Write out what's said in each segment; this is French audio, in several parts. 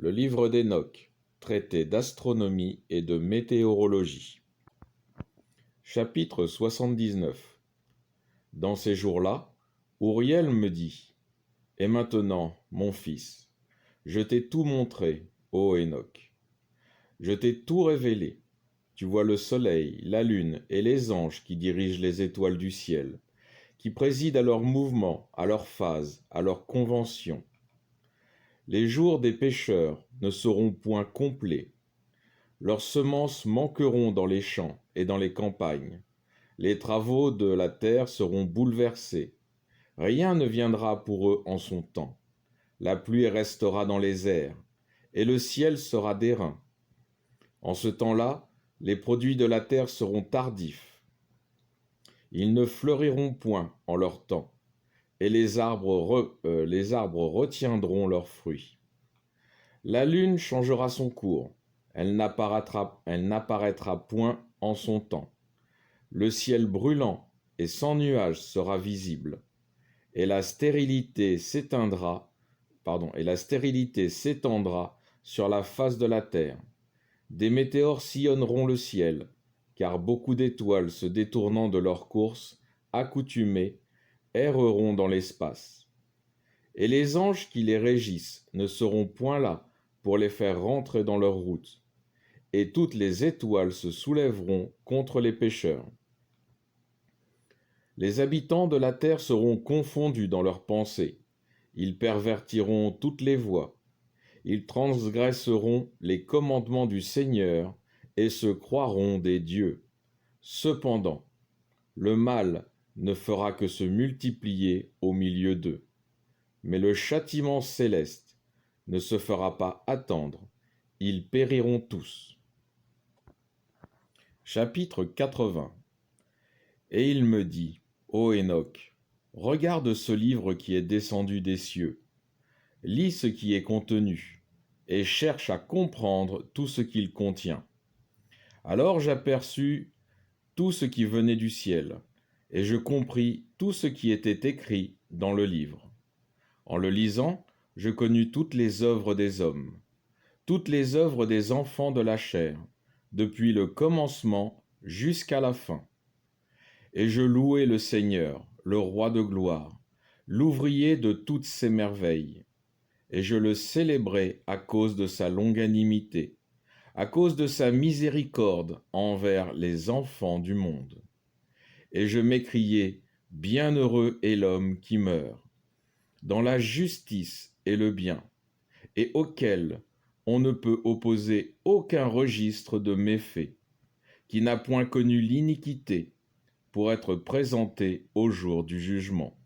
Le livre d'Enoch, traité d'astronomie et de météorologie. Chapitre 79. Dans ces jours-là, Uriel me dit : Et maintenant, mon fils, je t'ai tout montré, ô Enoch. Je t'ai tout révélé. Tu vois le soleil, la lune et les anges qui dirigent les étoiles du ciel, qui président à leurs mouvements, à leurs phases, à leurs conventions. Les jours des pécheurs ne seront point complets. Leurs semences manqueront dans les champs et dans les campagnes. Les travaux de la terre seront bouleversés. Rien ne viendra pour eux en son temps. La pluie restera dans les airs, et le ciel sera d'airain. En ce temps-là, les produits de la terre seront tardifs. Ils ne fleuriront point en leur temps, et les arbres retiendront leurs fruits. La lune changera son cours, elle n'apparaîtra point en son temps. Le ciel brûlant et sans nuages sera visible, et la stérilité s'étendra sur la face de la terre. Des météores sillonneront le ciel, car beaucoup d'étoiles se détournant de leur course, accoutumées, erreront dans l'espace. Et les anges qui les régissent ne seront point là pour les faire rentrer dans leur route. Et toutes les étoiles se soulèveront contre les pécheurs. Les habitants de la terre seront confondus dans leurs pensées. Ils pervertiront toutes les voies. Ils transgresseront les commandements du Seigneur et se croiront des dieux. Cependant, le mal ne fera que se multiplier au milieu d'eux. Mais le châtiment céleste ne se fera pas attendre. Ils périront tous. Chapitre 80. Et il me dit : Ô Enoch, regarde ce livre qui est descendu des cieux. Lis ce qui est contenu, et cherche à comprendre tout ce qu'il contient. Alors j'aperçus tout ce qui venait du ciel, et je compris tout ce qui était écrit dans le livre. En le lisant, je connus toutes les œuvres des hommes, toutes les œuvres des enfants de la chair, depuis le commencement jusqu'à la fin. Et je louai le Seigneur, le roi de gloire, l'ouvrier de toutes ses merveilles. Et je le célébrai à cause de sa longanimité, à cause de sa miséricorde envers les enfants du monde. Et je m'écriai : Bienheureux est l'homme qui meurt dans la justice et le bien, et auquel on ne peut opposer aucun registre de méfaits, qui n'a point connu l'iniquité, pour être présenté au jour du jugement.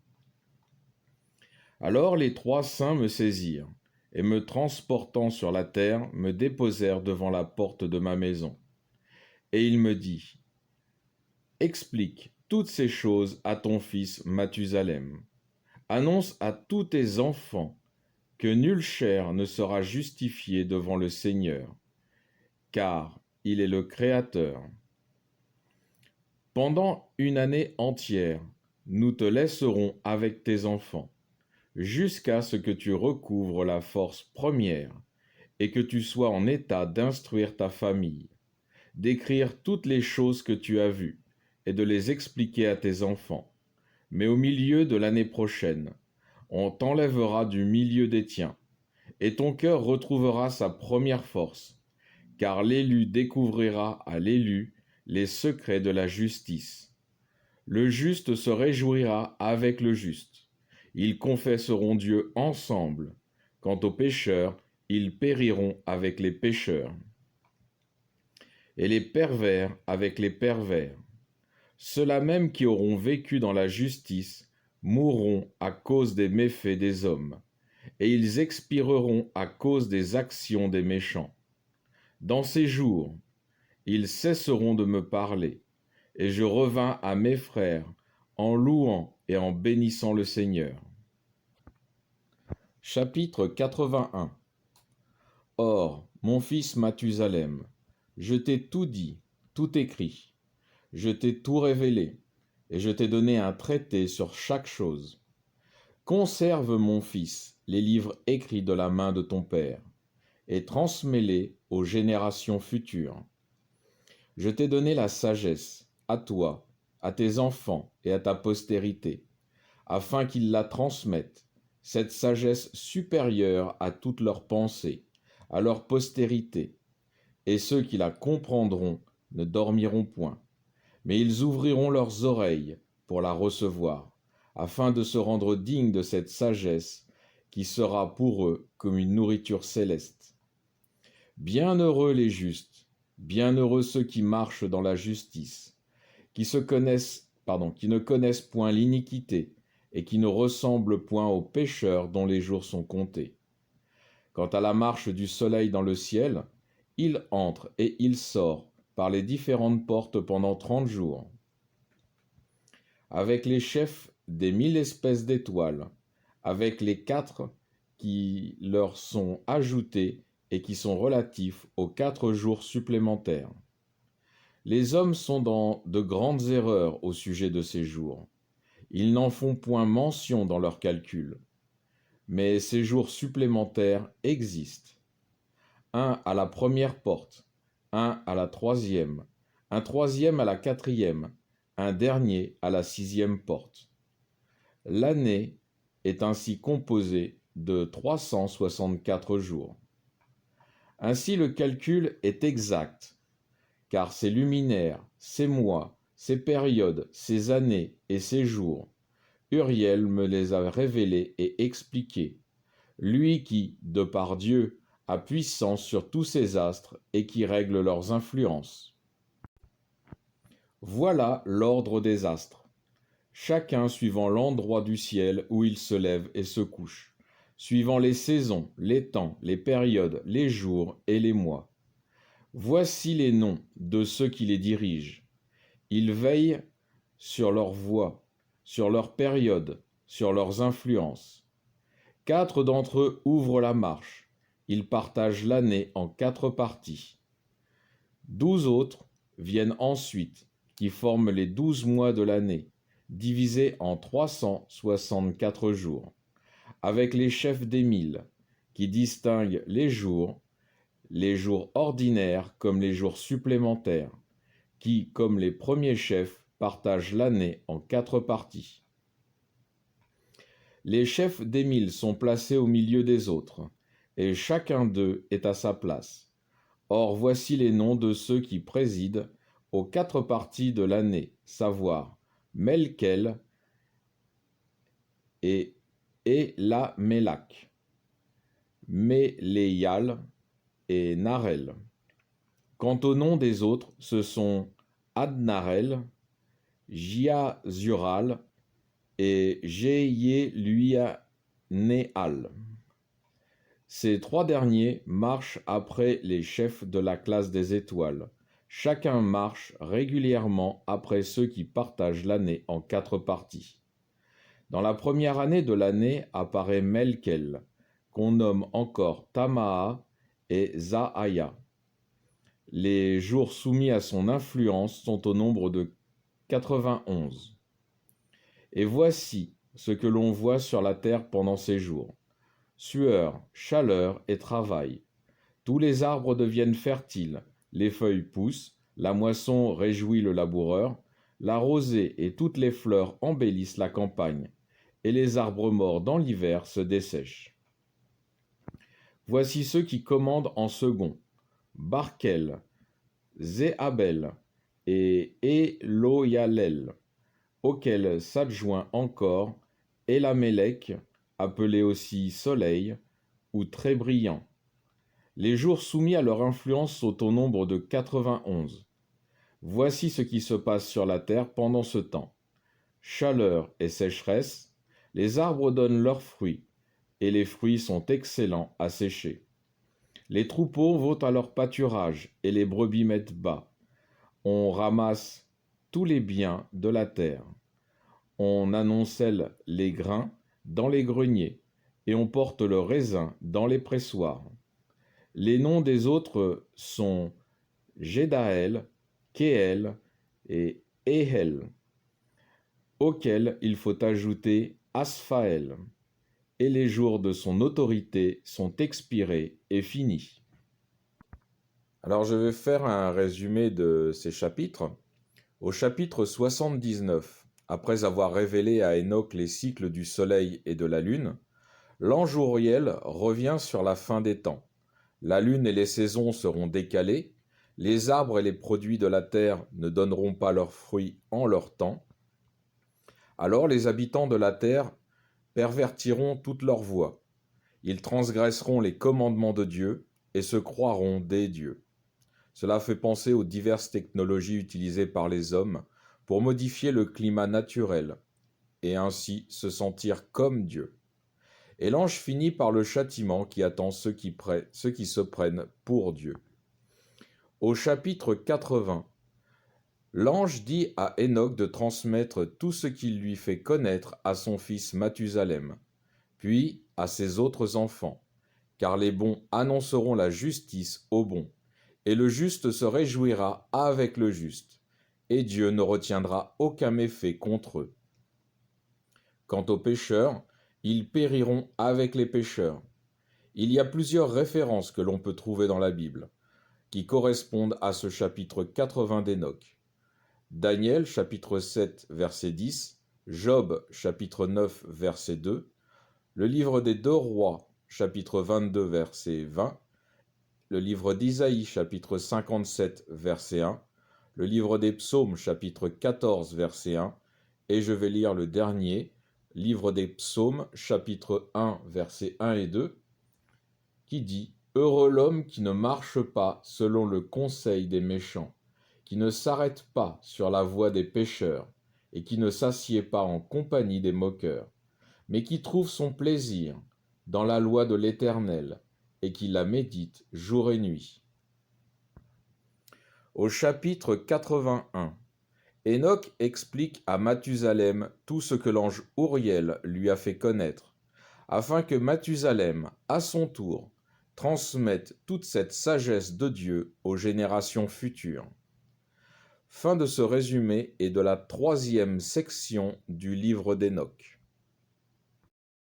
Alors les trois saints me saisirent, et me transportant sur la terre, me déposèrent devant la porte de ma maison. Et il me dit : Explique toutes ces choses à ton fils Mathusalem. Annonce à tous tes enfants que nulle chair ne sera justifiée devant le Seigneur, car il est le Créateur. Pendant une année entière, nous te laisserons avec tes enfants, jusqu'à ce que tu recouvres la force première et que tu sois en état d'instruire ta famille, d'écrire toutes les choses que tu as vues et de les expliquer à tes enfants. Mais au milieu de l'année prochaine, on t'enlèvera du milieu des tiens, et ton cœur retrouvera sa première force, car l'élu découvrira à l'élu les secrets de la justice. Le juste se réjouira avec le juste. Ils confesseront Dieu ensemble. Quant aux pécheurs, ils périront avec les pécheurs. Et les pervers avec les pervers. Ceux-là même qui auront vécu dans la justice mourront à cause des méfaits des hommes, et ils expireront à cause des actions des méchants. Dans ces jours, ils cesseront de me parler, et je revins à mes frères en louant et en bénissant le Seigneur. Chapitre 81. Or, mon fils Mathusalem, je t'ai tout dit, tout écrit. Je t'ai tout révélé, et je t'ai donné un traité sur chaque chose. Conserve, mon fils, les livres écrits de la main de ton père, et transmets-les aux générations futures. Je t'ai donné la sagesse, à toi, à tes enfants et à ta postérité, afin qu'ils la transmettent, cette sagesse supérieure à toutes leurs pensées, à leur postérité, et ceux qui la comprendront ne dormiront point, mais ils ouvriront leurs oreilles pour la recevoir, afin de se rendre dignes de cette sagesse qui sera pour eux comme une nourriture céleste. Bienheureux les justes, bienheureux ceux qui marchent dans la justice, qui ne connaissent point l'iniquité et qui ne ressemblent point aux pécheurs dont les jours sont comptés. Quant à la marche du soleil dans le ciel, il entre et il sort par les différentes portes pendant 30 jours. Avec les chefs des 1000 espèces d'étoiles, avec les 4 qui leur sont ajoutés et qui sont relatifs aux 4 jours supplémentaires. Les hommes sont dans de grandes erreurs au sujet de ces jours. Ils n'en font point mention dans leurs calculs. Mais ces jours supplémentaires existent. Un à la première porte, un à la troisième, un troisième à la quatrième, un dernier à la 6e porte. L'année est ainsi composée de 364 jours. Ainsi le calcul est exact, car ces luminaires, ces mois, ces périodes, ces années et ces jours, Uriel me les a révélés et expliqués, lui qui, de par Dieu, a puissance sur tous ces astres et qui règle leurs influences. Voilà l'ordre des astres, chacun suivant l'endroit du ciel où il se lève et se couche, suivant les saisons, les temps, les périodes, les jours et les mois. Voici les noms de ceux qui les dirigent. Ils veillent sur leur voie, sur leurs périodes, sur leurs influences. 4 d'entre eux ouvrent la marche. Ils partagent l'année en 4 parties. 12 autres viennent ensuite, qui forment les 12 mois de l'année, divisés en 364 jours, avec les chefs des 1000, qui distinguent les jours ordinaires comme les jours supplémentaires, qui, comme les premiers chefs, partagent l'année en 4 parties. Les chefs des 1000 sont placés au milieu des autres, et chacun d'eux est à sa place. Or voici les noms de ceux qui président aux 4 parties de l'année, savoir Melkel et Elamelach, Méléial et Narel. Quant aux noms des autres, ce sont Adnarel, Jiazural et Jeyeluianéal. Ces 3 derniers marchent après les chefs de la classe des étoiles. Chacun marche régulièrement après ceux qui partagent l'année en 4 parties. Dans la première année de l'année apparaît Melkel, qu'on nomme encore Tamaa et Zahaya. Les jours soumis à son influence sont au nombre de 91. Et voici ce que l'on voit sur la terre pendant ces jours. Sueur, chaleur et travail. Tous les arbres deviennent fertiles, les feuilles poussent, la moisson réjouit le laboureur, la rosée et toutes les fleurs embellissent la campagne, et les arbres morts dans l'hiver se dessèchent. Voici ceux qui commandent en second, Barkel, Zéabel et Éloyalel, auquel s'adjoint encore Élamélec, appelé aussi Soleil, ou très brillant. Les jours soumis à leur influence sont au nombre de 91. Voici ce qui se passe sur la terre pendant ce temps. Chaleur et sécheresse, les arbres donnent leurs fruits, et les fruits sont excellents à sécher. Les troupeaux vont à leur pâturage, et les brebis mettent bas. On ramasse tous les biens de la terre. On annoncelle les grains dans les greniers, et on porte le raisin dans les pressoirs. Les noms des autres sont Jedaël, Kéel et Ehel, auxquels il faut ajouter Asphaël. et les jours de son autorité sont expirés et finis. Alors je vais faire un résumé de ces chapitres. Au chapitre 79, après avoir révélé à Enoch les cycles du soleil et de la lune, l'ange Uriel revient sur la fin des temps. La lune et les saisons seront décalées, les arbres et les produits de la terre ne donneront pas leurs fruits en leur temps. Alors les habitants de la terre pervertiront toute leur voie. Ils transgresseront les commandements de Dieu et se croiront des dieux. Cela fait penser aux diverses technologies utilisées par les hommes pour modifier le climat naturel et ainsi se sentir comme Dieu. Et l'ange finit par le châtiment qui attend ceux qui se prennent pour Dieu. Au chapitre 80, l'ange dit à Enoch de transmettre tout ce qu'il lui fait connaître à son fils Mathusalem, puis à ses autres enfants, car les bons annonceront la justice aux bons, et le juste se réjouira avec le juste, et Dieu ne retiendra aucun méfait contre eux. Quant aux pécheurs, ils périront avec les pécheurs. Il y a plusieurs références que l'on peut trouver dans la Bible, qui correspondent à ce chapitre 80 d'Enoch. Daniel, chapitre 7, verset 10, Job, chapitre 9, verset 2, le livre des 2 rois, chapitre 22, verset 20, le livre d'Isaïe, chapitre 57, verset 1, le livre des psaumes, chapitre 14, verset 1, et je vais lire le dernier, livre des psaumes, chapitre 1, versets 1 et 2, qui dit « Heureux l'homme qui ne marche pas selon le conseil des méchants, qui ne s'arrête pas sur la voie des pécheurs, et qui ne s'assied pas en compagnie des moqueurs, mais qui trouve son plaisir dans la loi de l'Éternel, et qui la médite jour et nuit. » Au chapitre 81, Enoch explique à Mathusalem tout ce que l'ange Uriel lui a fait connaître, afin que Mathusalem, à son tour, transmette toute cette sagesse de Dieu aux générations futures. Fin de ce résumé et de la 3e section du livre d'Enoch.